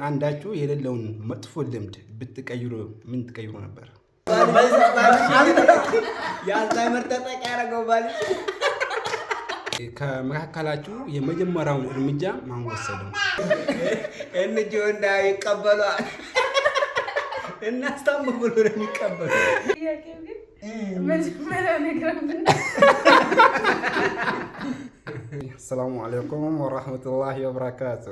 አንዳችሁ የሌለውን መጥፎ ልምድ ብትቀይሩ ምን ትቀይሩ ነበር? የአልዛይመር ተጠቂ ያደረገው ባልሽ። ከመካከላችሁ የመጀመሪያውን እርምጃ ማን ወሰደው? እንጂ እንዳይቀበሏል እናስታምም ብሎ ነው የሚቀበሉ። ሰላሙ አለይኩም ወራህመቱላሂ ወበረካቱ።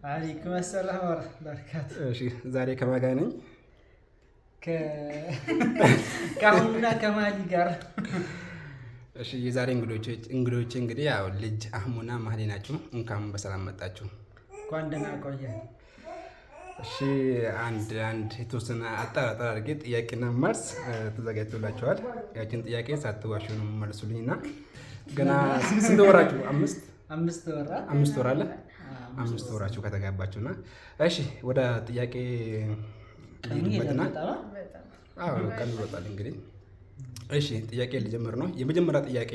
አለይኩም ሰላም ወበረካቱ። እሺ ዛሬ ከማን ጋር ነኝ? ከአሁኑና ከማሊ ጋር። እሺ የዛሬ እንግዶቼ እንግዲህ ያው ልጅ አህሙና ማህሌ ናችሁ። እንኳን በሰላም መጣችሁ። እንኳን ደህና ቆየህ። እሺ አንድ የተወሰነ አጠራጠር አድርጌ ጥያቄና መልስ ተዘጋጅቶላችኋል። ያችን ጥያቄ ሳትዋሹ ነው መልሱልኝና ገና ስንት ወራችሁ? አምስት ወር አለ። 5 ወራችሁ ከተጋባችሁና እሺ ወደ ጥያቄ ልጅበትና ቀን ይወጣል እንግዲህ። እሺ ጥያቄ ልጀምር ነው። የመጀመሪያ ጥያቄ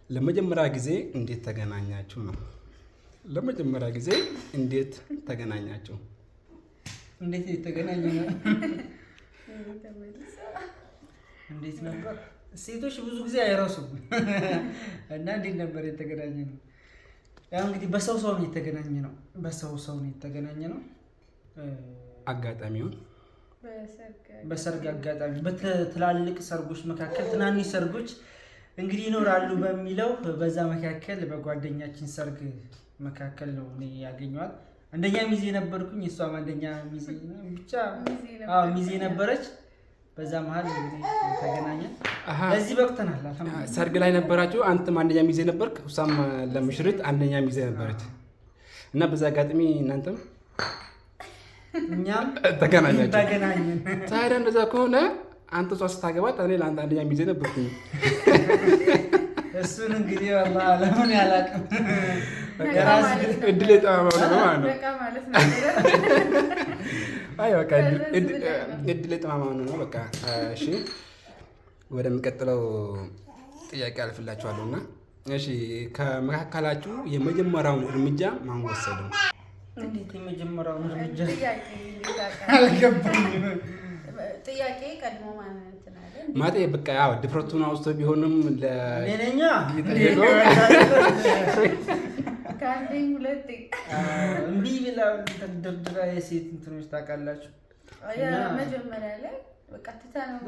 ለመጀመሪያ ጊዜ እንዴት ተገናኛችሁ ነው። ለመጀመሪያ ጊዜ እንዴት ተገናኛችሁ? እንዴት የተገናኘ ነው? እንዴት ነበር? ሴቶች ብዙ ጊዜ አይረሱም እና እንዴት ነበር የተገናኘ ነው? ያው እንግዲህ በሰው ነው የተገናኘ ነው። ነው የተገናኘ ነው። አጋጣሚውን በሰርግ አጋጣሚ በትላልቅ ሰርጎች መካከል ትናንሽ ሰርጎች እንግዲህ ይኖራሉ በሚለው በዛ መካከል በጓደኛችን ሰርግ መካከል ነው እኔ ያገኘኋት። አንደኛ ሚዜ ነበርኩኝ፣ እሷም አንደኛ ሚዜ ብቻ ሚዜ ነበረች። በዛ መሀል እንግዲህ ተገናኘን። ለዚህ በቅተናል። አልሐምዱሊላህ። ሰርግ ላይ ነበራችሁ። አንተም አንደኛ ሚዜ ነበርክ፣ እሷም ለምሽርት አንደኛ ሚዜ ነበረች እና በዛ አጋጣሚ እናንተም እኛም ተገናኛችሁ። ታዲያ እንደዛ ከሆነ አንተ እሷ ስታገባት እኔ ለአንተ አንደኛ ሚዜ ነበርኩኝ። እሱን እንግዲህ ወላሂ ለምን ያላቅም እድል የጠማማው ነው ማለት ነው። አይ በቃ እድል የጠማማው ነው በቃ። እሺ ወደሚቀጥለው ጥያቄ አልፍላችኋለሁና እሺ ከመካከላችሁ የመጀመሪያውን እርምጃ ማን ወሰደው? እንዴት የመጀመሪያውን እርምጃ አልገባኝም። ጥያቄ ቀድሞ ማለት ነው ማጤ በቃ ያው ድፍረቱን አውስቶ ቢሆንም ለኔኛ ካንዴም ሁለቴ እምቢ ብላ ተደርድራ የሴት እንትኖች ታውቃላችሁ። መጀመሪያ ላይ በቃ ትተነው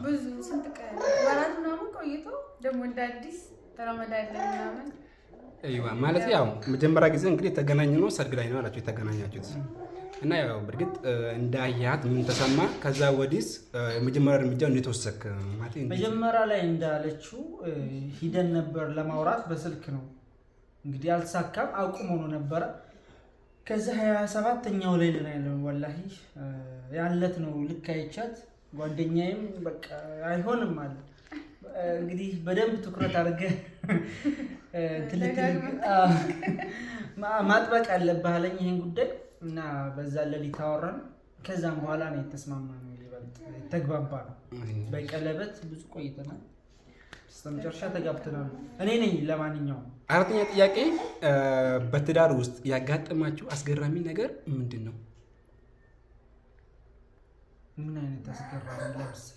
ብዙ ስንት ቀን ወራት ምናምን ቆይቶ ደግሞ እንደ አዲስ ተረመዳለ ምናምን ማለት ያው መጀመሪያ ጊዜ እንግዲህ የተገናኘ ነው ሰርግ ላይ ነው አላችሁ የተገናኛችሁት እና ያው በርግጥ እንዳያት ምን ተሰማ? ከዛ ወዲስ የመጀመሪያ እርምጃው እንዴት ወሰድክ? ማለት መጀመሪያ ላይ እንዳለችው ሂደን ነበር ለማውራት በስልክ ነው እንግዲህ አልተሳካም። አቁሞ ነው ነበረ። ከዛ 27ኛው ላይ ነው ያለው ወላሂ ያለት ነው ልክ አይቻት ጓደኛዬም በቃ አይሆንም አለ። እንግዲህ በደንብ ትኩረት አድርገህ ማጥበቅ አለብህ አለኝ ይሄን ጉዳይ እና በዛ ለሊት አወራን። ከዛም በኋላ ነው የተስማማነው፣ ይበልጥ ተግባባ ነው። በቀለበት ብዙ ቆይተናል፣ በመጨረሻ ተጋብተናል። እኔ ነኝ። ለማንኛውም አራተኛ ጥያቄ በትዳር ውስጥ ያጋጠማችሁ አስገራሚ ነገር ምንድን ነው? ምን አይነት አስገራሚ? ለምሳሌ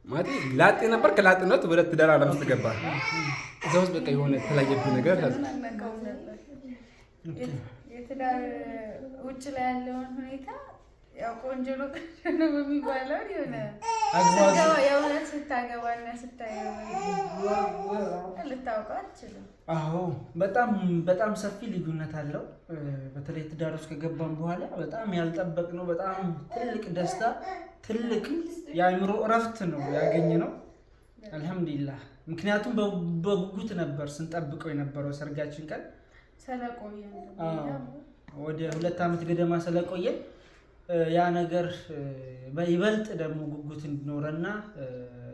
ማለት ላጤ ነበር፣ ከላጤነት ወደ ትዳር ዓለም ውስጥ ገባ። እዛ ውስጥ በቃ የሆነ የተለየብህ ነገር የትዳር ውጭ ላይ ያለውን ሁኔታ ያው ቆንጆ ነው በሚባለው የሆነ የእውነት ስታገባና ስታየው ልታውቀው አትችልም። አዎ በጣም ሰፊ ልዩነት አለው። በተለይ ትዳር ውስጥ ከገባን በኋላ በጣም ያልጠበቅነው በጣም ትልቅ ደስታ፣ ትልቅ የአእምሮ እረፍት ነው ያገኘነው። አልሐምዱሊላህ። ምክንያቱም በጉጉት ነበር ስንጠብቀው የነበረው ሰርጋችን ቀን ስለቆየን ወደ 2 ዓመት ገደማ ስለቆየን ያ ነገር በይበልጥ ደግሞ ጉጉት እንዲኖረና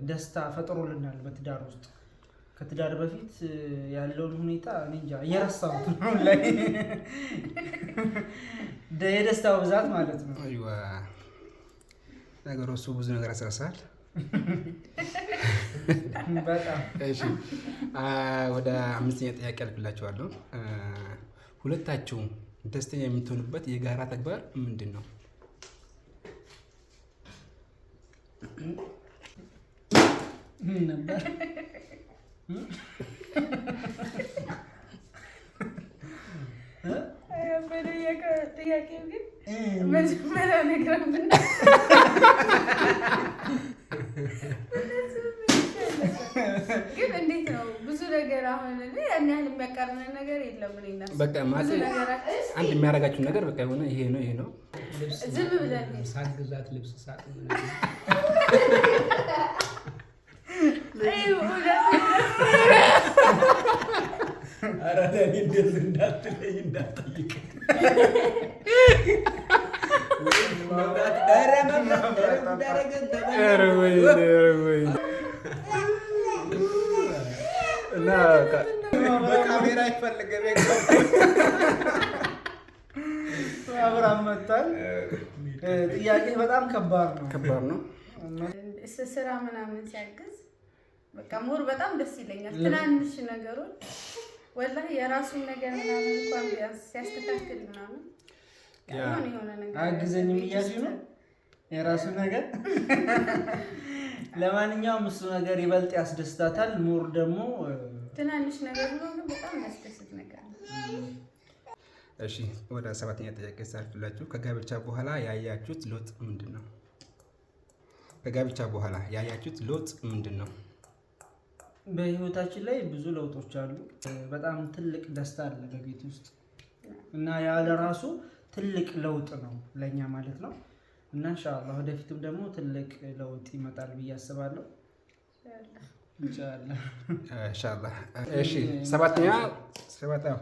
ደስታ ፈጥሮልናል በትዳር ውስጥ። ከትዳር በፊት ያለውን ሁኔታ እኔ እንጃ እየረሳሁት ነው ላይ የደስታው ብዛት ማለት ነው። አይዋ ነገሩ እሱ ብዙ ነገር ያስረሳል። በጣም እሺ፣ ወደ አምስተኛ ጥያቄ አልፍላችኋለሁ። ሁለታችሁ ደስተኛ የምትሆኑበት የጋራ ተግባር ምንድን ነው? ምን ነበር? ጥያቄው ግን መጀመሪያ ነገር ግን እንዴት ነው? ብዙ ነገር አሁን ያን ያህል የሚያቃርነን ነገር የለም። በቃ ማለት አንድ የሚያደርጋችሁ ነገር በቃ የሆነ ይሄ ነው ዝም ብለን ሳትገዛት ልብስ ሳት ኧረ ለእኔ እንደዚህ እንዳትለኝ እንዳትጠይቅ። እና በካሜራ አይፈልግም። አብራም መጥቷል። ጥያቄ በጣም ከባድ ነው። ስራ ምናምን ሲያግዝ በቃ ሞር በጣም ደስ ይለኛል። ትናንሽ ነገሮች ወላሂ የራሱን ነገር ምናምን እንኳን ቢያንስ ሲያስተካክል ምናምን የሆነ ነገር አግዘኝ እያልሽ ነው የራሱ ነገር። ለማንኛውም እሱ ነገር ይበልጥ ያስደስታታል። ሞር ደግሞ ትናንሽ ነገር ነው ግን በጣም ያስደስት ነገር ነው። እሺ ወደ ሰባተኛ ጥያቄ ሳልፍላችሁ ከጋብቻ በኋላ ያያችሁት ለውጥ ምንድን ነው? ከጋብቻ በኋላ ያያችሁት ለውጥ ምንድን ነው? በህይወታችን ላይ ብዙ ለውጦች አሉ። በጣም ትልቅ ደስታ አለ በቤት ውስጥ እና ያለ ራሱ ትልቅ ለውጥ ነው ለኛ ማለት ነው። እና ኢንሻአላህ ወደፊትም ደግሞ ትልቅ ለውጥ ይመጣል ብዬ አስባለሁ። ኢንሻአላህ። እሺ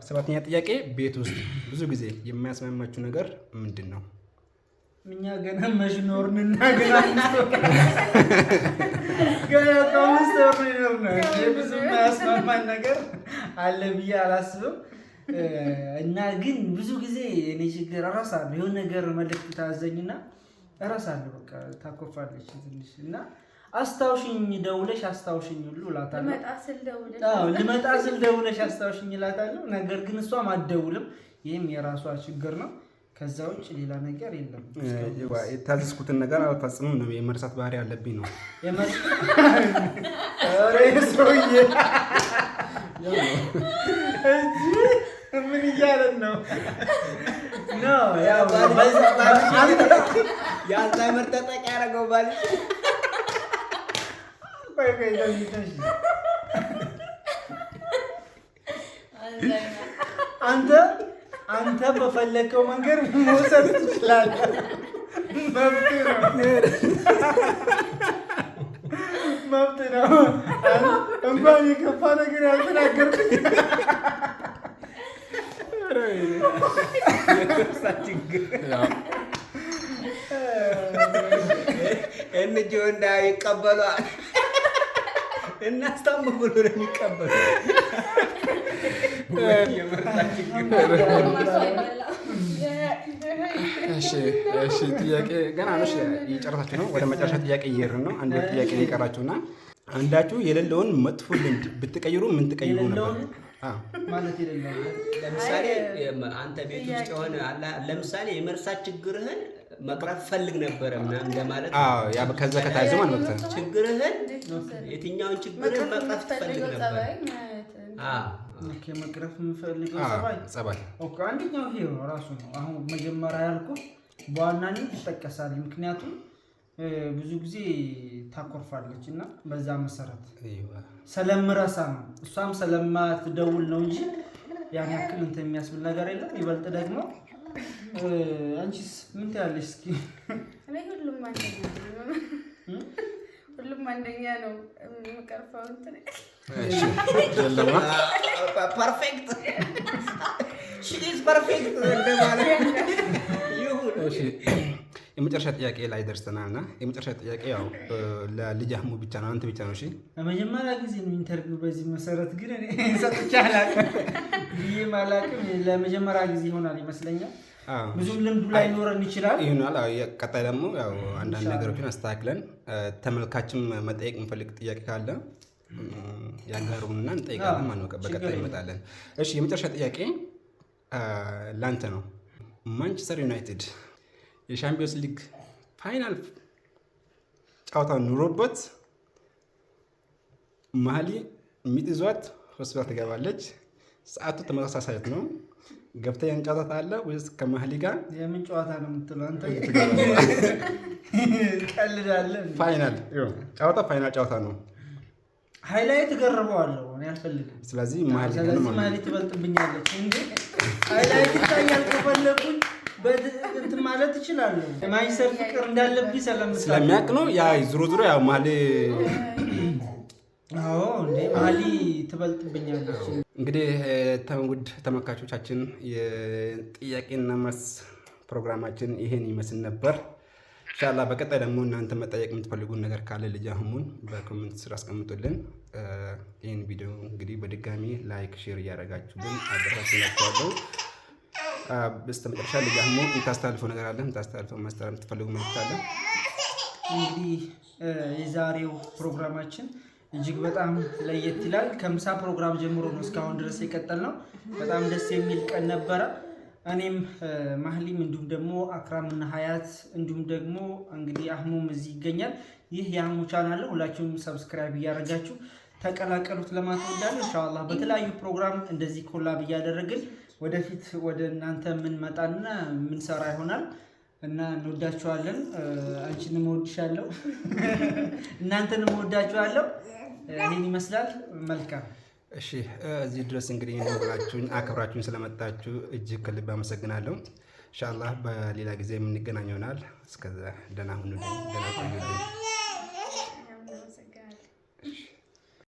ሰባተኛ ጥያቄ ቤት ውስጥ ብዙ ጊዜ የሚያስማማችሁ ነገር ምንድን ነው? እኛ ገና መሽኖርንና ገና ከአምስት ወር ነው ብዙ የሚያስማማን ነገር አለ ብዬ አላስብም። እና ግን ብዙ ጊዜ እኔ ችግር እረሳለሁ። የሆነ ነገር መልዕክት ታዘኝና እረሳለሁ። በቃ ታኮፋለች ትንሽ እና አስታውሽኝ ደውለሽ አስታውሽኝ ሁሉ እላታለሁ። ልመጣ ስል ደውለሽ አስታውሽኝ እላታለሁ። ነገር ግን እሷም አትደውልም። ይህም የራሷ ችግር ነው። ከዛ ውጭ ሌላ ነገር የለም። የታዘዝኩትን ነገር አልፈጽምም ነው። የመርሳት ባህሪ ያለብኝ ነው። ምን እያለን ነው? የአልዛይመር ተጠቂ ያደረገው ባልሽ አንተ በፈለከው መንገድ መውሰድ ትችላለህ። መብት ነው። እንኳን የከፋ ነገር ያልተናገርኩኝ እንጂ እንዳይቀበሏል እናስታምም ብሎ ነው የሚቀበሉ። እሺ ጥያቄ ገና ነው። እየጨረሳችሁ ነው። ወደ መጨረሻ ጥያቄ እየሄድን ነው። አንድ ጥያቄ ነው የቀራችሁና አንዳችሁ የሌለውን መጥፎ ልምድ ብትቀይሩ ምን ትቀይሩ ነበር? ማለት የሌለው ለምሳሌ አንተ ቤት ውስጥ የሆነ ለምሳሌ የመርሳት ችግርህን መቅረፍ ፈልግ ነበረ ምናምን እንደማለት ነው። ያ ከዛ ከታዘ ማለት ነው። ችግርህን የትኛውን ችግርህን መቅረፍ ትፈልግ ነበር? ኦኬ መቅረፍ የምፈልገው ጸባይ ኦኬ አንደኛው ይሄ ነው ራሱ ነው። አሁን መጀመሪያ ያልኩት በዋናነት ይጠቀሳል። ምክንያቱም ብዙ ጊዜ ታኮርፋለች እና በዛ መሰረት ስለምረሳ ነው። እሷም ስለማትደውል ነው እንጂ ያን ያክል እንትን የሚያስብል ነገር የለም። ይበልጥ ደግሞ አንቺስ ምን ትያለሽ? እስኪ እኔ ሁሉም አንደኛ ነው የምቀርፈው እንትን ፐርፌክት ሺ ኢዝ ፐርፌክት እንደማለት ይሁን። እሺ የመጨረሻ ጥያቄ ላይ ደርሰናልና የመጨረሻ ጥያቄ ያው ለልጅ አህሙ ብቻ ነው፣ አንተ ብቻ ነው። እሺ ለመጀመሪያ ጊዜ ነው ኢንተርቪው በዚህ መሰረት ግን እኔ ሰጥቼ አላውቅም ብዬ ማላውቅም ለመጀመሪያ ጊዜ ይሆናል ይመስለኛል። ብዙም ልምዱ ላይኖረን ይችላል ይሆናል። ቀጣይ ደግሞ ያው አንዳንድ ነገሮችን አስተካክለን ተመልካችም መጠየቅ የምፈልግ ጥያቄ ካለ ያጋሩንና እንጠይቃለን ማለት ነው። በቀጣይ እንመጣለን። እሺ የመጨረሻ ጥያቄ ላንተ ነው። ማንቸስተር ዩናይትድ የሻምፒዮንስ ሊግ ፋይናል ጨዋታው ኑሮበት ማሊ ሚጥዟት ሆስፒታል ትገባለች። ሰዓቱ ተመሳሳይ ነው። ገብተህ ያን ጨዋታ አለ ወይስ ከማሊ ጋር የምን ጨዋታ ነው የምትለው አንተ? ቀልዳለህ። ፋይናል ጨዋታ ፋይናል ጨዋታ ነው። ሃይላይት ገርበዋለሁ እኔ አልፈልግም። ስለዚህ ማሊ ትበልጥብኛለች እንዴ? ሃይላይት ይታያል ከፈለኩኝ እንትን ማለት እችላለሁ። የማንቸስተር ፍቅር እንዳለብኝ ስለሚያውቅ ነው። ያ ዙሮ ያው ማሊ እንዴ ማሊ ትበልጥብኛለች። እንግዲህ ውድ ተመልካቾቻችን የጥያቄና መልስ ፕሮግራማችን ይሄን ይመስል ነበር። ኢንሻአላህ በቀጣይ ደግሞ እናንተ መጠየቅ የምትፈልጉን ነገር ካለ ልጅ አህሙን በኮሜንት ስር አስቀምጡልን። ይህን ቪዲዮ እንግዲህ በድጋሚ ላይክ ሼር እያደረጋችሁልን አበረታቱላችኋለሁ። በስተመጨረሻ ልጅ አህሙ የምታስተላልፈው ነገር አለ? የምታስተላልፈው ማስተላለፍ የምትፈልጉ መልዕክት አለ? እንግዲህ የዛሬው ፕሮግራማችን እጅግ በጣም ለየት ይላል። ከምሳ ፕሮግራም ጀምሮ ነው እስካሁን ድረስ የቀጠልነው። በጣም ደስ የሚል ቀን ነበረ። እኔም ማህሊም እንዲሁም ደግሞ አክራምና ሀያት እንዲሁም ደግሞ እንግዲህ አህሙም እዚህ ይገኛል። ይህ የአህሙ ቻናል ነው። ሁላችሁም ሰብስክራይብ እያደረጋችሁ ተቀላቀሉት ለማለት እወዳለሁ። ኢንሻአላህ በተለያዩ ፕሮግራም እንደዚህ ኮላብ እያደረግን ወደፊት ወደ እናንተ የምንመጣና የምንሰራ ይሆናል እና እንወዳችኋለን። አንቺንም እወድሻለሁ፣ እናንተንም እወዳችኋለሁ። ይህን ይመስላል። መልካም እሺ፣ እዚህ ድረስ እንግዲህ ብላችሁኝ አክብራችሁኝ ስለመጣችሁ እጅግ ከልብ አመሰግናለሁ። ኢንሻአላህ በሌላ ጊዜ የምንገናኝ ይሆናል። እስከዛ ደህና ሁኑልኝ፣ ደህና ቆዩልኝ።